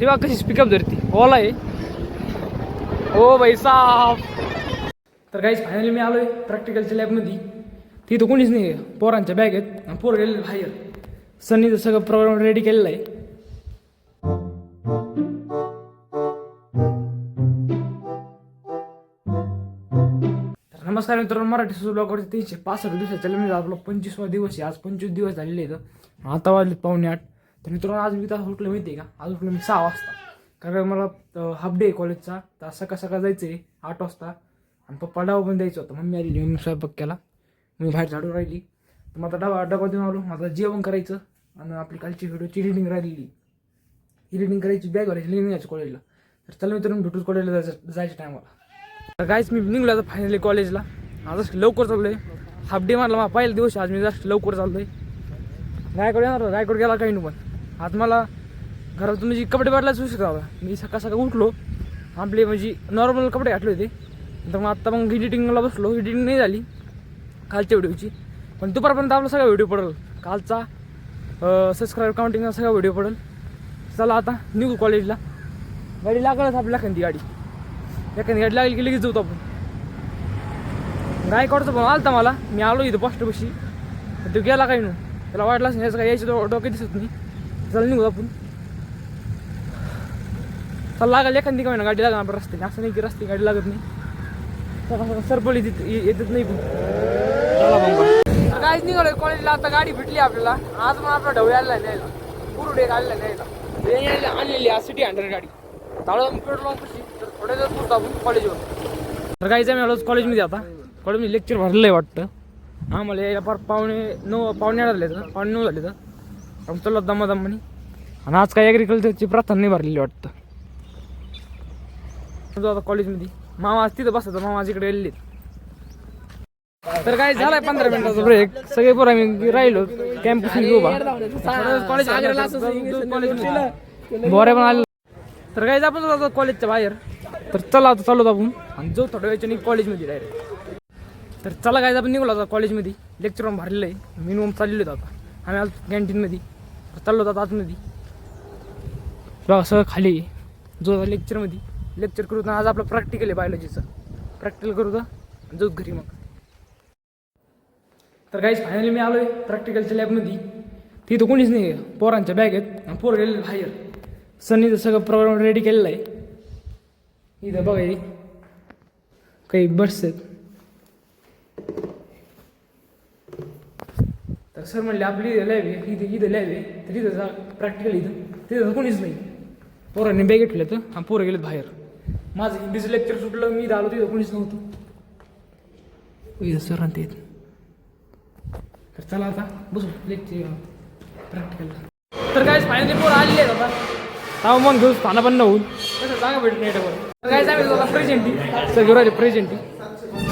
तेव्हा कशी स्पीकअप धरती ओला आहे. ओ भाई साहब. तर काहीच फायनली मी आलोय प्रॅक्टिकलच्या लॅबमध्ये. तिथं कोणीच नाही आहे, पोरांच्या बॅग आहेत आणि पोरं गेले बाहेर. सनीचं सगळं प्रोग्राम रेडी केलेलं आहे. तर नमस्कार मित्रांनो, मराठी सुरू ब्लॉगवरती 365 दिवस चॅलेंज. आपला 25वा दिवस आहे आज. 25 दिवस झालेले आहेत. आता वाजले 7:45. तर मित्रांनो आज मी तास उठलं माहिती आहे का? आज उठलं मी 6 वाजता. कारण मला हाफ डे कॉलेजचा. तर सकाळ सकाळ जायचं आहे 8 वाजता. आणि पप्पा डबा पण द्यायचं होतं. मम्मी आली, मी स्वयंपाक केला, मी बाहेर झाडू राहिली. तर मग आता डबा देऊन आलो. माझं जेवण करायचं आणि आपली कालची व्हिडिओची रिडिंग राहिलेली, ही रिडिंग करायची, बॅग भरायची, लिहिून यायचं कॉलेजला. तर चला मित्रांनो भेटूच कॉलेजला जायच्या टायमाला. तर काहीच मी निघलो आता फायनली कॉलेजला. आज लवकर चाललो आहे. हाफ डे मारला मला पहिला दिवस. आज मी जास्त लवकर चाललो आहे. गायकवाड येणार, गायकवाड गेला काही नाही. पण आज मला घरातून म्हणजे कपडे बदलायचं उशीर झाला. मी सकाळ सकाळ उठलो, आपले म्हणजे नॉर्मल कपडे घातले होते. तर मग आत्ता मग एडिटिंगला बसलो. एडिटिंग नाही झाली कालच्या व्हिडिओची, पण दुपारपर्यंत आपला सगळा व्हिडिओ पडेल. कालचा सबस्क्राईब काउंटिंगचा सगळा व्हिडिओ पडेल. चला आता निघू कॉलेजला. गाडी लागलच आपल्या एखादी गाडी. एखादी गाडी लागली की लगेच जाऊ आपण. गायकवाडचा पण आलता मला. मी आलो इथं पोस्टपाशी. तो गेला काही नाही. त्याला वाटलं असं याचं काय यायचं डोक्यात दिसत नाही. चला निघू आपण. चला लागेल एखादी काय ना गाडी लागणार आपण रस्त्याने. असं नाही की रस्ते गाडी लागत नाही. सरपळी येतच नाही. पण चला काहीच निघालोय कॉलेजला. आता गाडी भेटली आपल्याला. आज मग आपला ढवळे आलेला न्यायला, पुरुडे आलेला न्यायला. आणलेली आज सिटी 100 गाडी. चालू पेट्रोल कशी. तर थोड्या दिवस पुरतो आपण कॉलेजवर. तर काहीच आम्ही आलो कॉलेजमध्ये. आता कॉलेजमध्ये लेक्चर भरलं आहे वाटतं. आम्हाला यायला फार 8:15 झाले तर 9:15 झाले. तर आम्ही चाललो दमादमानी. आणि आज काय ॲग्रिकल्चरची प्रार्थना नाही भरलेली वाटतं. आता कॉलेजमध्ये मामा आज तिथं बसतात. मामा आज इकडे गेलेले. तर काय झालाय 15 मिनिटाचा ब्रेक. सगळे पोरं आम्ही राहिलो कॅम्पस उभा. कॉलेज बोऱ्या पण आले. तर काय आपण जातो कॉलेजच्या बाहेर. तर चला आता चालू आपण आणि जो थोड्या वेळच्या कॉलेजमध्ये डायरेक्ट. तर चला काय आपण निघलो आता कॉलेजमध्ये. लेक्चर रूम भरलेलं आहे. मिनिमम चाललेलो होतो आता आम्ही आज कॅन्टीनमध्ये. चाललो होतो आतमध्ये. बघा सगळं खाली जो लेक्चरमध्ये लेक्चर करू. तर आज आपलं प्रॅक्टिकल आहे बायोलॉजीचं. प्रॅक्टिकल करू तर जाऊ घरी मग. तर काहीच फायनली मी आलोय प्रॅक्टिकलच्या लॅबमध्ये. तिथं कोणीच नाही आहे, पोरांच्या बॅग आहेत आणि पोरं गेले बाहेर. सनीचं सगळं प्रोग्राम रेडी केलेलं आहे. इथं बघा काही बस आहेत. तर सर म्हणले आपली इथं लॅब आहे, इथं लॅब आहे. तर तिथं जा प्रॅक्टिकल. तिथं कोणीच नाही. पोरांनी बॅग घेतले तर आणि पोरं गेलेत बाहेर. माझं हिंदीचं लेक्चर सुटलं. मी आलो तिथं कोणीच नव्हतं. इथं सर ते. तर चला आता बसू लेक्चर प्रॅक्टिकलला. तर काय फायनली पोरं आलेले आहेत आता. हा मग घेऊ स्थाना पण होऊन कसं जागा भेटत नाही टेबल. तर काय सांगितलं आता प्रेझेंटी. सर घेऊ राहिले प्रेझेंटी.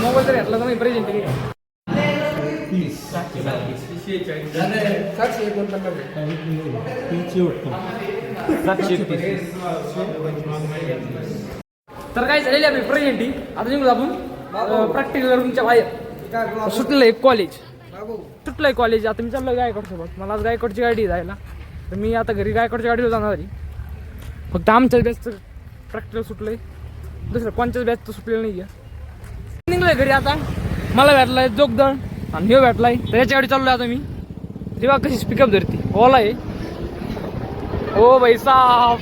मोबाईल तरी घेतला तर नाही प्रेझेंटी. तर काय झालेली आपली प्रेझेंटी. आता निघू आपण प्रॅक्टिकल रूमच्या बाहेर. सुटलं एक कॉलेज. सुटलंय कॉलेज. आता मी चाललो गायकवाडसोबत. मला आज गायकवाडची गाडी जायला. तर मी आता घरी गायकवाडच्या गाडीवर जाणार. फक्त आमच्याच बॅचचं प्रॅक्टिकल सुटलंय. दुसरं कोणत्याच बॅचचं सुटलेलं नाही आहे. निघलोय घरी आता. मला भेटलाय जोगदळ आणि हे भेटलाय. तर याच्या गाडी चाललोय आता मी. तेव्हा कशी स्पीकअप धरती ओला आहे. ओ भाई साहब.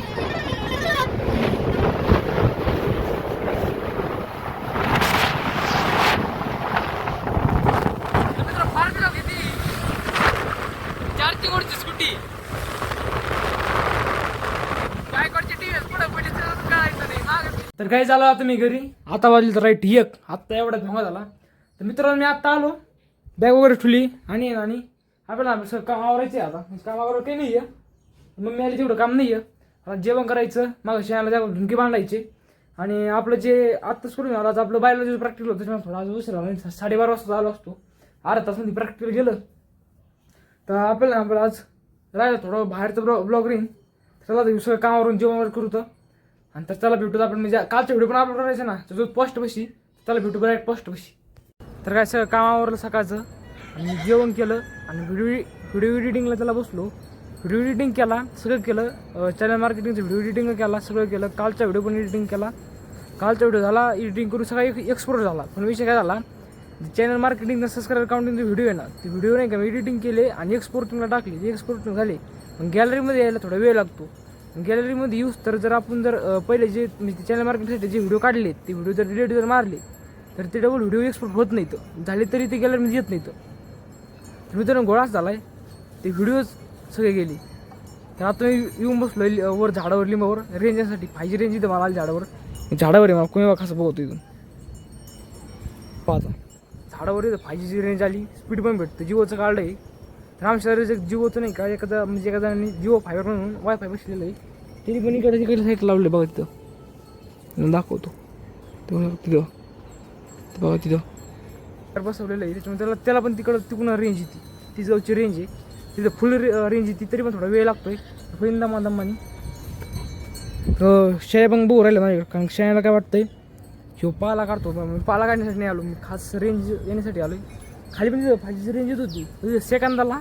स्कूटी तर काय झालं आता मी घरी. आता वाजली तर राईट 1. आत्ता एवढ्यात भंगा झाला. तर मित्रांनो मी आत्ता आलो. बॅग वगैरे ठुली आणि आपल्याला सर काम आवरायचे. आता काम आवरायला काही नाही आहे. मम्मी आली तेवढं काम नाही आहे. आता जेवण करायचं. मग शेणाला जाऊन ढुंकी बांधायचे. आणि आपलं जे आत्ताच करून आज आपलं बायोलॉजी प्रॅक्टिकल होतं. त्याच्यामुळे थोडा आज उशीर झाला. 12:30 वाजता आलो असतो. अर्धा तासमध्ये प्रॅक्टिकल गेलं. तर आपल्याला आज राहिलं थोडं बाहेरचं ब्लॉग रिंग. चला सगळं कामावरून जेवण वगैरे करू. तर आणि तर चला भेटू आपण. म्हणजे कालच्या व्हिडिओ पण अपलोड करायचं ना. तर जो पोस्ट बशी त्याला भेटू डायरेक्ट पोस्ट बशी. तर काय सगळं कामावरलं सकाळचं आणि जेवण केलं आणि व्हिडिओ एडिटिंगला त्याला बसलो. व्हिडिओ एडिटिंग केला, सगळं केलं. चॅनल मार्केटिंगचं व्हिडिओ एडिटिंग केला, सगळं केलं. कालचा व्हिडिओ पण एडिटिंग केला. कालचा व्हिडिओ झाला एडिटिंग करून सगळा एक्सपोर्ट झाला. पण विषय काय झाला, चॅनल मार्केटिंग सबस्क्राईबर काउंटिंगचे व्हिडिओ आहे ना, ते व्हिडिओ नाही का मी एडिटिंग केले आणि एक्सपोर्टिंगला टाकले. ते एक्सपोर्टिंग झाले. पण गॅलरीमध्ये यायला थोडा वेळ लागतो. गॅलरीमध्ये यूज तर जर आपण पहिले जे म्हणजे चॅनल मार्केटिंगसाठी जे व्हिडिओ काढले ते व्हिडिओ जर डिलीट जर मारले तर ते डबल व्हिडिओ एक्सपोर्ट होत नाहीत. झाले तरी ते गॅलरीमध्ये येत नाहीत. तर मित्रांनो गोळाच झाला आहे. ते व्हिडिओज सगळे गेले. तर आता मी येऊन बसलो वर झाडावर लिंबावर रेंजसाठी. 5G रेंज इथं मला आली झाडावर. झाडावर आहे मला कोणी कसं बघतो इथून पाहता. झाडावर इथं 5G रेंज आली. स्पीड पण भेटतं. जिओचं काढलं आहे. तर आमच्या जिओचं नाही का एखादा म्हणजे एखाद्याने जिओ फायबर म्हणून वायफाय बसलेलं आहे. तरी पण इकडे साईट लावले बघा तिथं दाखवतो तिथं बघा तिथं बसवलेलं आहे. त्याच्यामुळे त्याला पण तिकडून रेंज येते. ती जवळची रेंज आहे. तिथं फुल रेंज येते. तरी पण थोडा वेळ लागतोय. होईन दमानी. तर शेळ्या पण बघू राहिलं माझ्याकडे. कारण शेळ्याला काय वाटतंय ह्यो पाला काढतो. मी पाला काढण्यासाठी नाही आलो. मी खास रेंज येण्यासाठी आलो आहे. खाली पण 5G रेंज येत होती. सेकंदाला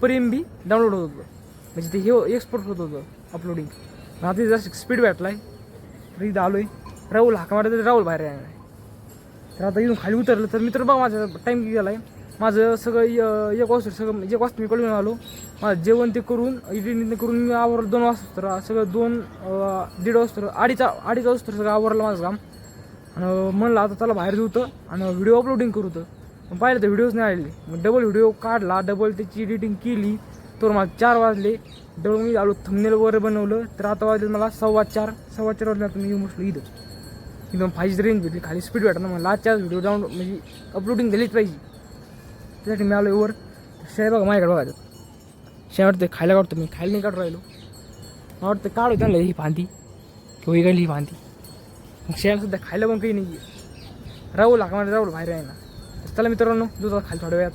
पर MB डाउनलोड होत होतं. म्हणजे ते हे एक्सपोर्ट होत होतं अपलोडिंग. आता जास्त स्पीड भेटला आहे. तर इथं आलो आहे. राहुल हाका मारत तर राहुल बाहेर आहे. तर आता इथून खाली उतरलं तर मित्र बघा माझा टाईम किती झाला आहे. माझं सगळं एक वाजता मी कळून आलो. माझं जेवण ते करून एडिटिंग करून मी आवरलं 2 वाजता. तर सगळं 2-1.5 वाजता अडीच वाजता सगळं आवरलं माझं काम. आणि म्हणलं आता त्याला बाहेर होतं आणि व्हिडिओ अपलोडिंग करू होतं. पण पाहिलं तर व्हिडिओज नाही आलेले. मग डबल व्हिडिओ काढला. डबल त्याची एडिटिंग केली. तर मला 4 वाजले. डबल मी आलो थंबनेल वगैरे बनवलं. तर आता वाजले मला 4:15 वाजले. आता मी बसलो इथं. एकदम 5G रेंज भेटली. खाली स्पीड भेटला ना मला. आजच्याच व्हिडिओ डाउनलोड म्हणजे अपलोडिंग झालीच पाहिजे. त्यासाठी मी आलो वर. शेळ बघा माझ्याकडे बघायचं. शेळ वाटतं खायला काढतो मी. खायला नाही काढून राहिलो. मला वाटतं काढू त्यांना ही फांदी किंवा इकडली ही फांदी. मग शेळ सध्या खायला पण काही नाही आहे. राहुल बाहेर आहे ना. तर चला मित्रांनो दुसरा खाली थोड्या वेळात.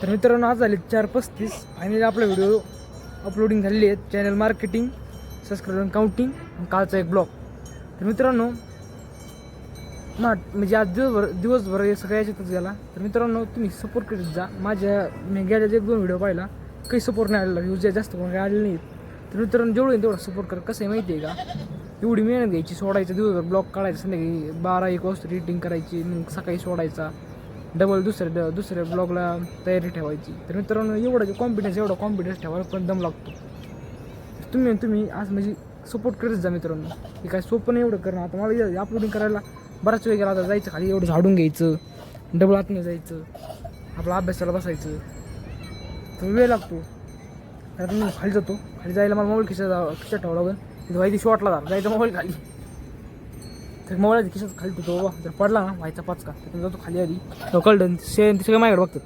तर मित्रांनो आज झाले 4:35. फायनली आपला व्हिडिओ अपलोडिंग झालेली आहेत. चॅनल मार्केटिंग, सबस्क्रायबर काउंटिंग आणि कालचा एक ब्लॉग. तर मित्रांनो म्हणजे आज दिवसभर हे सगळ्या याच्यातच गेला. तर मित्रांनो तुम्ही सपोर्ट करीत जा. मी गेल्या 1-2 व्हिडिओ पाहिला काही सपोर्ट नाही आलेला. व्ह्यूज जास्त कोण काही आलेले नाहीत. तर मित्रांनो जेवढं तेवढं सपोर्ट करा. कसं आहे माहिती आहे का, एवढी मेहनत घ्यायची. सोडायचं दिवसभर ब्लॉग काढायचं. संध्याकाळी 12-1 वाजता एडिटिंग करायची. मग सकाळी सोडायचा. डबल दुसऱ्या ब्लॉगला तयारी ठेवायची. तर मित्रांनो एवढा कॉन्फिडन्स ठेवायला पण दम लागतो. तुम्ही आज म्हणजे सपोर्ट करत जा मित्रांनो. हे काय सोपं नाही एवढं करणं. आता मला अपलोडिंग करायला बराच वेळ गेला. आता जायचं खाली एवढं झाडून घ्यायचं. डबल आतमध्ये जायचं. आपला अभ्यासाला बसायचं. तर वेळ लागतो. आता मी खाली जातो. खाली जायला मला मोबाईल खिशात ठेवावं लागेल. तिथं व्हायची शॉटला जायचा मोबाईल खाली. तर मोबाईल खिशात खाली ठेवतो बाबा. जर पडला ना व्हायचा पाचका तर जातो खाली आधी. कळलं ते सगळं माझ्याकडे बघतात.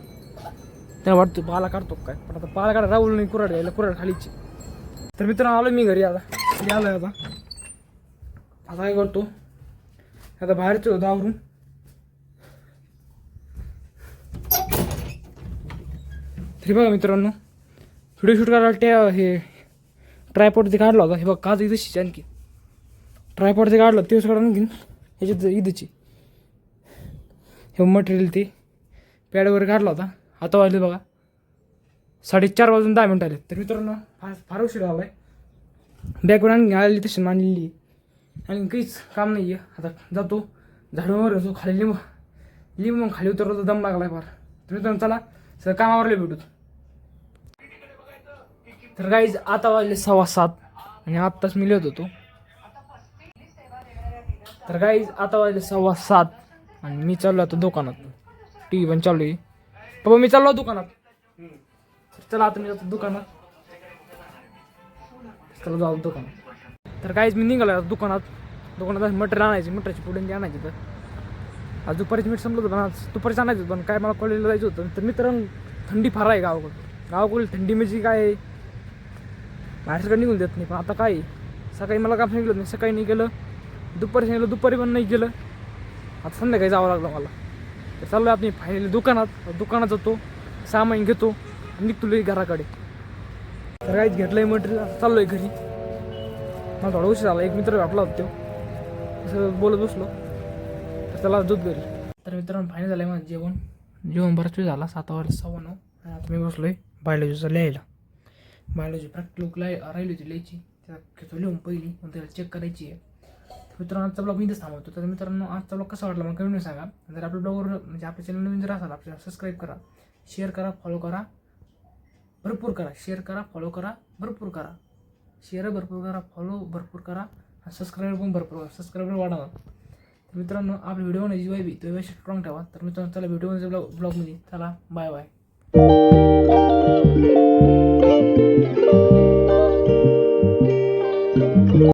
त्यांना वाटतो पाला काढतो काय. पण आता पाला काढा राहुल नाही. कुऱ्हाड खालीची. तर मित्रांनो आलो मी घरी. आता आलो आहे. आता काय करतो आता बाहेरचं होतं आवरून. तरी बघा मित्रांनो व्हिडिओ शूट करायला हे ट्रायपॉडचे काढला होता. हे बघ काच इथंच आणखी ट्रायपॉडचे काढलं तेच काढून आणखीन ह्याच्यात इथंची हे मटेरियल ते पॅडवर काढला होता. आता वाजले बघा 4:30 वाजून 10 मिनिटं आले. तर मित्रांनो फार उशीर आला आहे. बॅगवर आणखी आलेली तशी मांडलेली आहे. आणि काहीच काम नाही आहे. आता जातो झाडावर येतो. खाली लिंब मग खाली उतरतो. दम लागला आहे फार. तर मित्रांनो चला सगळं कामावरले भेटू. तर गाईज आता वाजले 7:15 आणि आत्ताच मी लिहित होतो. तर गाईज आता वाजले 7:15 आणि मी चाललो आता दुकानात. TV पण चालू आहे. बाबा मी चाललो दुकानात. चला आता मी जातो दुकानात. चला जाऊ दुकानात. तर गाईज मी निघालो दुकानात मटेरियल आणायची. मटरची पुडिंग आणायची. तर आज दुपारीची मीठ संपलं होतं. आज दुपारीच आणायचं होतं. पण काय मला कॉलेजला जायचं होतं. तर मित्रांनो थंडी फार आहे गावाकडे थंडी म्हणजे काय बाहेर सगळं निघून देत नाही. पण आता काय सकाळी मला काम सांगितलं नाही. सकाळी नाही गेलं. दुपारी सांगितलं दुपारी पण नाही गेलं. आता संध्याकाळी जावं लागलं मला. तर चाललो आहे आपण फायनली दुकानात जातो. सामान घेतो आणि निघतो घराकडे. तर काहीच घेतलं आहे मटेरियल. आता चाललो आहे घरी. मला थोडा उशीर झाला. एक मित्र भेटला होता तो. असं बोलत बसलो तर त्याला दूध घरी. तर मित्रांनो फायनल झालं आहे माझं जेवण बराच वेळ झाला. 7:15 आणि आता मी बसलो आहे बायोलॉजीचा लिहायला. बायोलॉजी प्रॅक्टिकल राहिली होती लिहायची, त्याला घेतो लिहून पहिली, मग त्याला चेक करायची आहे. तर मित्रांनो आजचा ब्लॉग मी इथेच थांबवतो. तर मित्रांनो आजचा ब्लॉग कसा वाटला मला कमेंट सांगा. जर आपल्या ब्लॉगवर म्हणजे आपल्या चॅनल नवीन जर असाल आपल्याला सबस्क्राईब करा, शेअर करा, फॉलो करा, भरपूर करा, शेअर करा, फॉलो करा, भरपूर करा, शेअर भरपूर करा, फॉलो भरपूर करा, सबस्क्राईब पण भरपूर करा, सबस्क्राईबर वाढवा. तर मित्रांनो आपल्या व्हिडिओ बनायची वाय बी तो व्यवस्थित स्ट्रॉंग ठेवा. तर मित्रांनो चला व्हिडिओमध्ये ब्लॉगमध्ये चला बाय बाय.